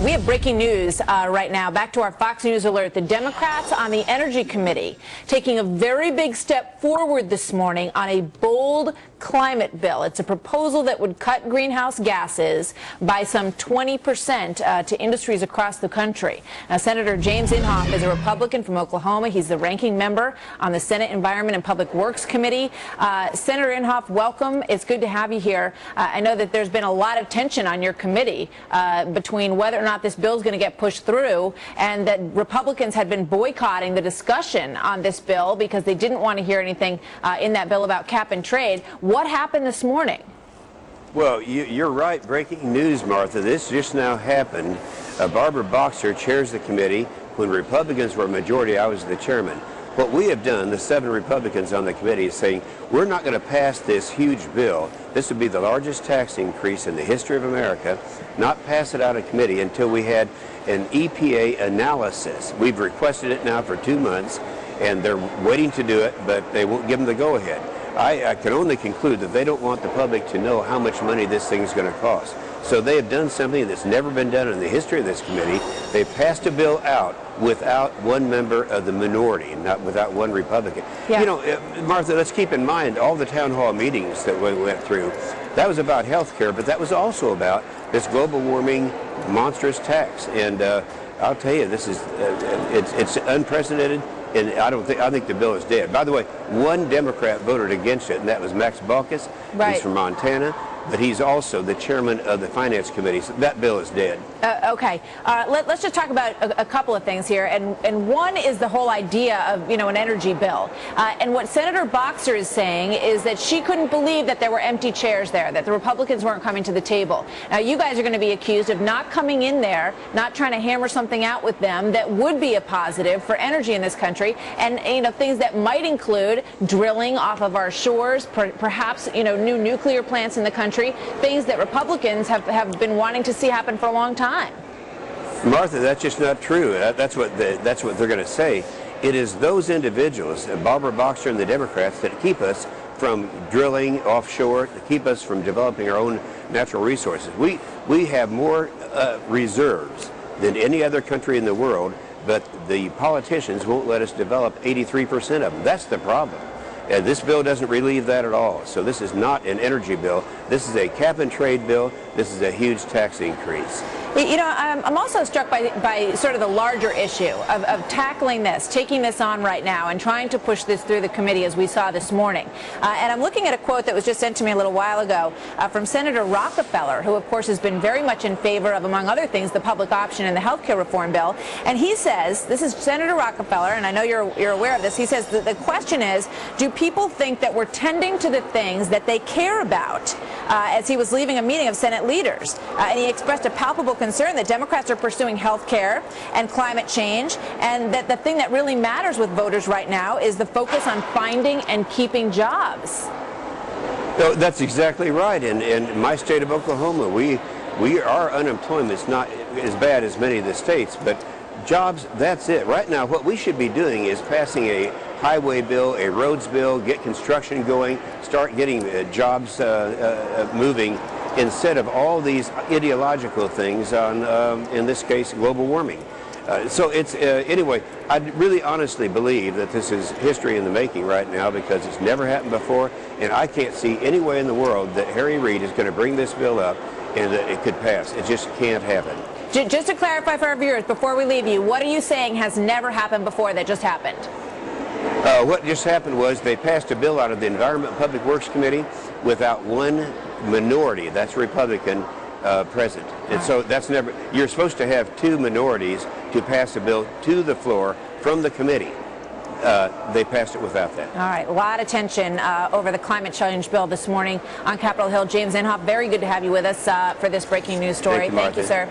We have breaking news right now. Back to our Fox News alert. The Democrats on the Energy Committee taking a very big step forward this morning on a bold climate bill. It's a proposal that would cut greenhouse gases by some 20% to industries across the country. Now, Senator James Inhofe is a Republican from Oklahoma. He's the ranking member on the Senate Environment and Public Works Committee. Senator Inhofe, welcome. It's good to have you here. I know that there's been a lot of tension on your committee between whether or not this bill is going to get pushed through, and that Republicans had been boycotting the discussion on this bill because they didn't want to hear anything in that bill about cap and trade. What happened this morning? Well, you're right. Breaking news, Martha. This just now happened. Barbara Boxer chairs the committee. When Republicans were a majority, I was the chairman. What we have done, the 7 Republicans on the committee, is saying we're not going to pass this huge bill. This would be the largest tax increase in the history of America, not pass it out of committee until we had an EPA analysis. We've requested it now for 2 months, and they're waiting to do it, but they won't give them the go-ahead. I can only conclude that they don't want the public to know how much money this thing is going to cost. So they have done something that's never been done in the history of this committee. They've passed a bill out without one member of the minority, not without one Republican. Yeah. You know, Martha, let's keep in mind all the town hall meetings that we went through. That was about health care, but that was also about this global warming monstrous tax. And I'll tell you, this is it's unprecedented. And I think the bill is dead. By the way, one Democrat voted against it, and that was Max Baucus. Right. He's from Montana, but he's also the chairman of the Finance Committee. So that bill is dead. Okay. Let's just talk about a couple of things here. And one is the whole idea of, an energy bill. And what Senator Boxer is saying is that she couldn't believe that there were empty chairs there, that the Republicans weren't coming to the table. Now, you guys are going to be accused of not coming in there, not trying to hammer something out with them that would be a positive for energy in this country. And, things that might include drilling off of our shores, perhaps, new nuclear plants in the country, things that Republicans have been wanting to see happen for a long time. Martha, that's just not true. That's what they're going to say. It is those individuals, Barbara Boxer and the Democrats, that keep us from drilling offshore, to keep us from developing our own natural resources. We have more reserves than any other country in the world, but the politicians won't let us develop 83% of them. That's the problem. And this bill doesn't relieve that at all. So this is not an energy bill. This is a cap and trade bill. This is a huge tax increase. I'm also struck by sort of the larger issue of tackling this, taking this on right now and trying to push this through the committee as we saw this morning. And I'm looking at a quote that was just sent to me a little while ago from Senator Rockefeller, who of course has been very much in favor of, among other things, the public option in the health care reform bill. And he says, this is Senator Rockefeller, and I know you're aware of this, he says the question is, do people think that we're tending to the things that they care about? As he was leaving a meeting of Senate leaders. And he expressed a palpable concern that Democrats are pursuing health care and climate change, and that the thing that really matters with voters right now is the focus on finding and keeping jobs. No, that's exactly right. In my state of Oklahoma, our unemployment is not as bad as many of the states, but jobs, that's it. Right now, what we should be doing is passing a highway bill, a roads bill, get construction going, start getting jobs moving, instead of all these ideological things on, in this case, global warming. So it's, anyway, I really honestly believe that this is history in the making right now, because it's never happened before, and I can't see any way in the world that Harry Reid is going to bring this bill up and that it could pass. It just can't happen. Just to clarify for our viewers, before we leave you, what are you saying has never happened before that just happened? What just happened was they passed a bill out of the Environment and Public Works Committee without one minority, that's Republican, present. And so that's never, you're supposed to have 2 minorities to pass a bill to the floor from the committee. They passed it without that. All right, a lot of tension over the climate change bill this morning on Capitol Hill. James Inhofe, very good to have you with us for this breaking news story. Thank you, sir.